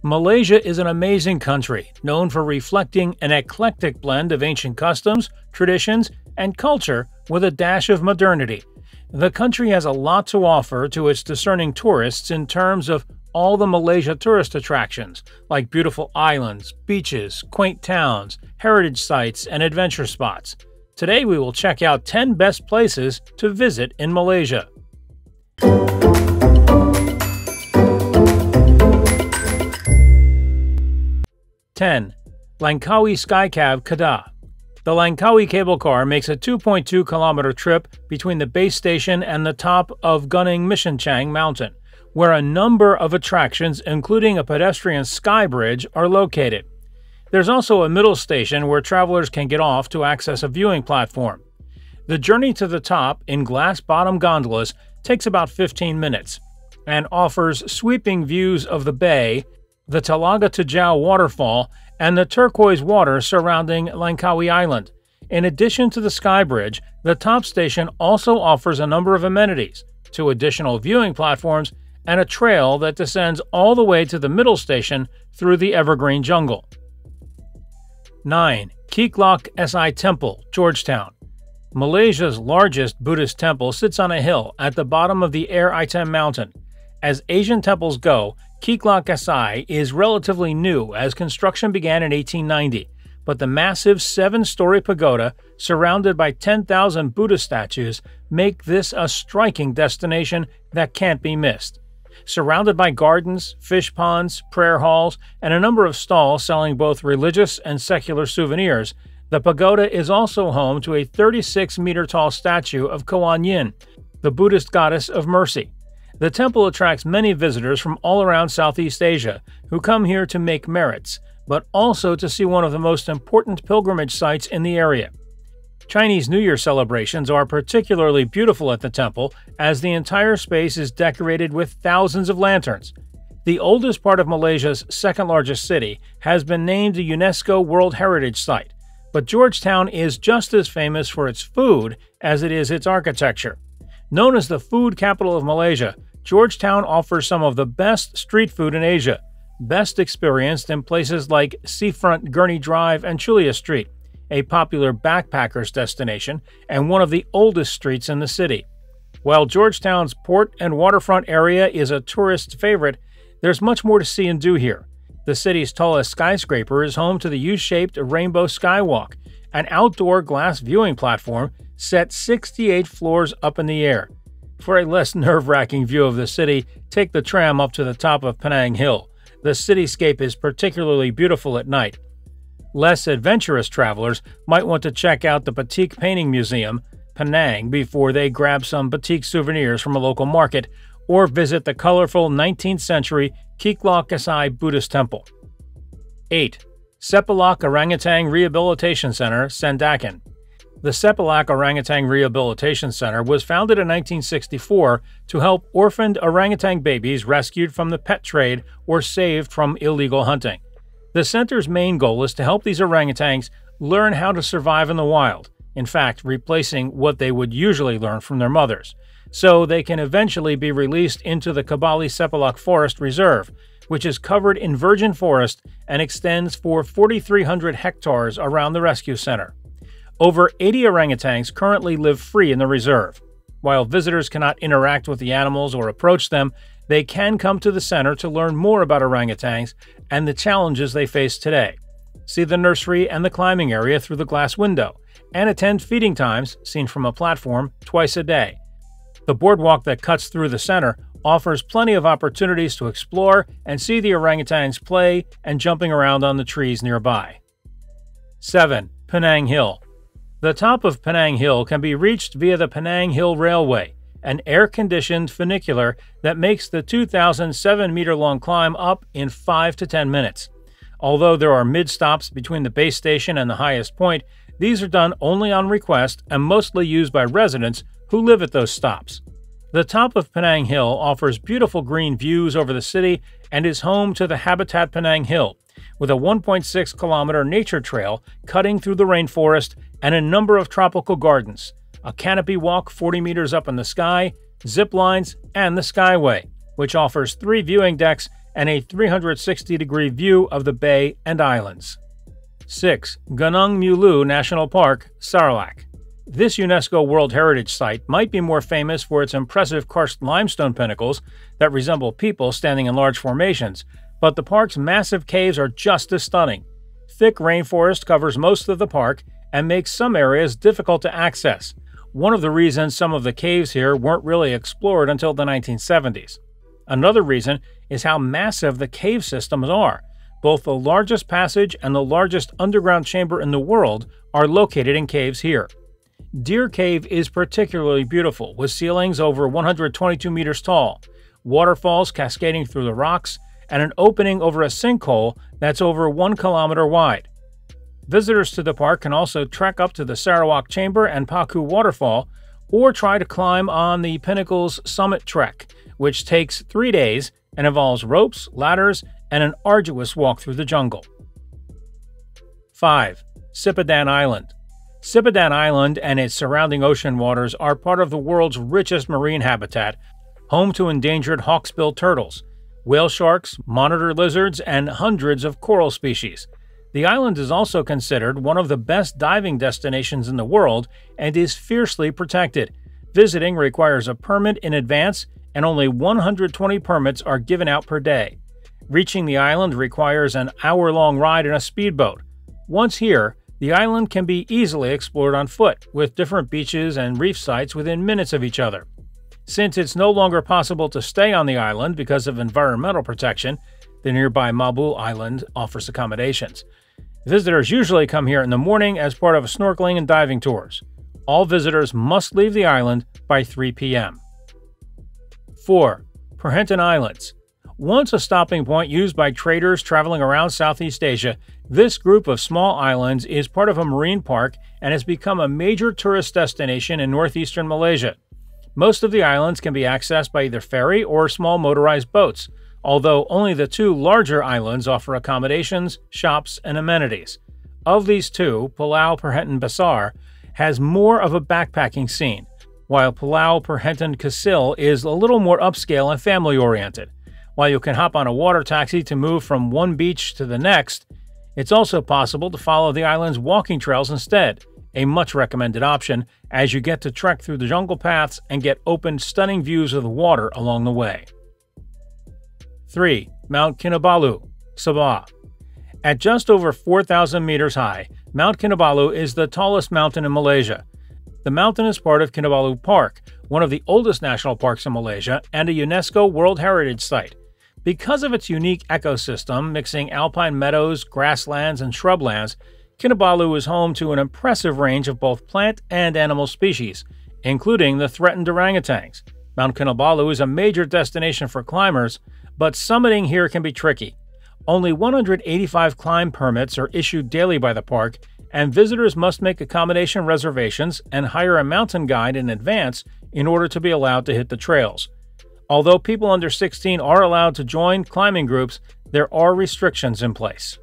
Malaysia is an amazing country, known for reflecting an eclectic blend of ancient customs, traditions, and culture with a dash of modernity. The country has a lot to offer to its discerning tourists in terms of all the Malaysia tourist attractions, like beautiful islands, beaches, quaint towns, heritage sites, and adventure spots. Today we will check out 10 best places to visit in Malaysia. 10. Langkawi SKYCAB KEDAH. The Langkawi cable car makes a 2.2-kilometer trip between the base station and the top of Gunung Mishinchang Mountain, where a number of attractions, including a pedestrian sky bridge, are located. There's also a middle station where travelers can get off to access a viewing platform. The journey to the top in glass-bottom gondolas takes about 15 minutes and offers sweeping views of the bay, the Talaga Tejau waterfall, and the turquoise water surrounding Langkawi Island. In addition to the sky bridge, the top station also offers a number of amenities, 2 additional viewing platforms, and a trail that descends all the way to the middle station through the evergreen jungle. 9. KEDAH Si Temple, Georgetown. Malaysia's largest Buddhist temple sits on a hill at the bottom of the Air Item Mountain. As Asian temples go, KEDAH Si is relatively new as construction began in 1890, but the massive 7-story pagoda surrounded by 10,000 Buddha statues make this a striking destination that can't be missed. Surrounded by gardens, fish ponds, prayer halls, and a number of stalls selling both religious and secular souvenirs, the pagoda is also home to a 36-meter-tall statue of Kuan Yin, the Buddhist goddess of mercy. The temple attracts many visitors from all around Southeast Asia who come here to make merits, but also to see one of the most important pilgrimage sites in the area. Chinese New Year celebrations are particularly beautiful at the temple, as the entire space is decorated with thousands of lanterns. The oldest part of Malaysia's second-largest city has been named a UNESCO World Heritage Site, but Georgetown is just as famous for its food as it is its architecture. Known as the food capital of Malaysia, Georgetown offers some of the best street food in Asia, best experienced in places like Seafront Gurney Drive and Chulia Street, a popular backpackers destination and one of the oldest streets in the city. While Georgetown's port and waterfront area is a tourist favorite, there's much more to see and do here. The city's tallest skyscraper is home to the U-shaped Rainbow Skywalk, an outdoor glass viewing platform set 68 floors up in the air. For a less nerve-wracking view of the city, take the tram up to the top of Penang Hill. The cityscape is particularly beautiful at night. Less adventurous travelers might want to check out the Batik Painting Museum, Penang, before they grab some batik souvenirs from a local market or visit the colorful 19th century KEDAH Si Buddhist Temple. 8. Sepelak Orangutan Rehabilitation Center, SANDAKAN. The Sepelak Orangutan Rehabilitation Center was founded in 1964 to help orphaned orangutan babies rescued from the pet trade or saved from illegal hunting. The center's main goal is to help these orangutans learn how to survive in the wild, in fact, replacing what they would usually learn from their mothers, so they can eventually be released into the Kebali Sepelak Forest Reserve, which is covered in virgin forest and extends for 4,300 hectares around the rescue center. Over 80 orangutans currently live free in the reserve. While visitors cannot interact with the animals or approach them, they can come to the center to learn more about orangutans and the challenges they face today. See the nursery and the climbing area through the glass window, and attend feeding times, seen from a platform, twice a day. The boardwalk that cuts through the center offers plenty of opportunities to explore and see the orangutans play and jumping around on the trees nearby. 7. Penang Hill. The top of Penang Hill can be reached via the Penang Hill Railway, an air-conditioned funicular that makes the 2,007-meter-long climb up in 5 to 10 minutes. Although there are mid-stops between the base station and the highest point, these are done only on request and mostly used by residents who live at those stops. The top of Penang Hill offers beautiful green views over the city and is home to the Habitat Penang Hill, with a 1.6-kilometer nature trail cutting through the rainforest and a number of tropical gardens, a canopy walk 40 meters up in the sky, zip lines, and the Skyway, which offers 3 viewing decks and a 360-degree view of the bay and islands. 6. Gunung Mulu National Park, Sarawak. This UNESCO World Heritage Site might be more famous for its impressive karst limestone pinnacles that resemble people standing in large formations, but the park's massive caves are just as stunning. Thick rainforest covers most of the park and makes some areas difficult to access, one of the reasons some of the caves here weren't really explored until the 1970s. Another reason is how massive the cave systems are. Both the largest passage and the largest underground chamber in the world are located in caves here. Deer Cave is particularly beautiful, with ceilings over 122 meters tall, waterfalls cascading through the rocks, and an opening over a sinkhole that's over 1 kilometer wide. Visitors to the park can also trek up to the Sarawak Chamber and Paku Waterfall, or try to climb on the Pinnacle's Summit Trek, which takes 3 days and involves ropes, ladders, and an arduous walk through the jungle. 5. SIPADAN Island. SIPADAN Island and its surrounding ocean waters are part of the world's richest marine habitat, home to endangered hawksbill turtles, whale sharks, monitor lizards, and hundreds of coral species. The island is also considered one of the best diving destinations in the world and is fiercely protected. Visiting requires a permit in advance, and only 120 permits are given out per day. Reaching the island requires an hour-long ride in a speedboat. Once here, the island can be easily explored on foot, with different beaches and reef sites within minutes of each other. Since it's no longer possible to stay on the island because of environmental protection, the nearby Mabu Island offers accommodations. Visitors usually come here in the morning as part of snorkeling and diving tours. All visitors must leave the island by 3 p.m. 4. Perhentian Islands. Once a stopping point used by traders traveling around Southeast Asia, this group of small islands is part of a marine park and has become a major tourist destination in northeastern Malaysia. Most of the islands can be accessed by either ferry or small motorized boats, although only the 2 larger islands offer accommodations, shops, and amenities. Of these 2, Pulau Perhentian Besar has more of a backpacking scene, while Pulau Perhentian Kecil is a little more upscale and family-oriented. While you can hop on a water taxi to move from one beach to the next, it's also possible to follow the island's walking trails instead, a much recommended option as you get to trek through the jungle paths and get open stunning views of the water along the way. 3. Mount KINABALU, SABAH. At just over 4,000 meters high, Mount KINABALU is the tallest mountain in Malaysia. The mountain is part of Kinabalu Park, one of the oldest national parks in Malaysia and a UNESCO World Heritage Site. Because of its unique ecosystem, mixing alpine meadows, grasslands, and shrublands, Kinabalu is home to an impressive range of both plant and animal species, including the threatened orangutans. Mount Kinabalu is a major destination for climbers, but summiting here can be tricky. Only 185 climb permits are issued daily by the park, and visitors must make accommodation reservations and hire a mountain guide in advance in order to be allowed to hit the trails. Although people under 16 are allowed to join climbing groups, there are restrictions in place.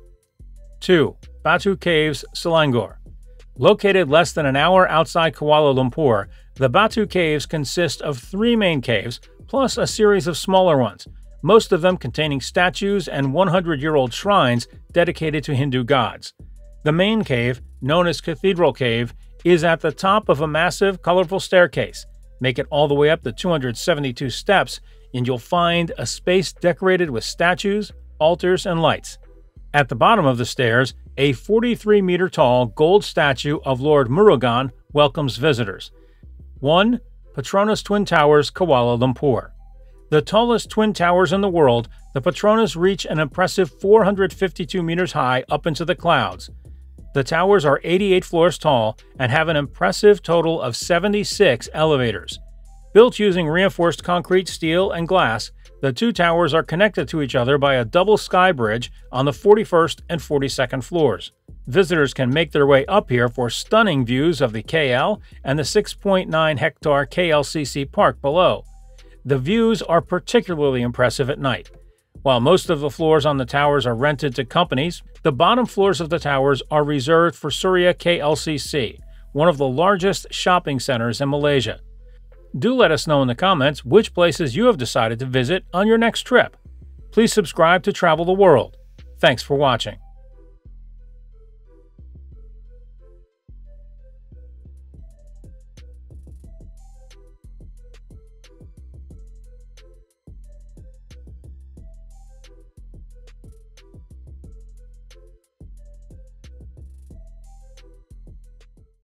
2. BATU Caves, Selangor. Located less than an hour outside Kuala Lumpur, the BATU Caves consist of 3 main caves, plus a series of smaller ones, most of them containing statues and 100-year-old shrines dedicated to Hindu gods. The main cave, known as Cathedral Cave, is at the top of a massive, colorful staircase. Make it all the way up the 272 steps, and you'll find a space decorated with statues, altars, and lights. At the bottom of the stairs, a 43-meter-tall gold statue of Lord Murugan welcomes visitors. 1. Petronas Twin Towers, Kuala Lumpur. The tallest twin towers in the world, the Petronas reach an impressive 452 meters high up into the clouds. The towers are 88 floors tall and have an impressive total of 76 elevators. Built using reinforced concrete, steel, and glass, the 2 towers are connected to each other by a double sky bridge on the 41st and 42nd floors. Visitors can make their way up here for stunning views of the KL and the 6.9-hectare KLCC park below. The views are particularly impressive at night. While most of the floors on the towers are rented to companies, the bottom floors of the towers are reserved for Surya KLCC, one of the largest shopping centers in Malaysia. Do let us know in the comments which places you have decided to visit on your next trip. Please subscribe to Travel the World. Thanks for watching.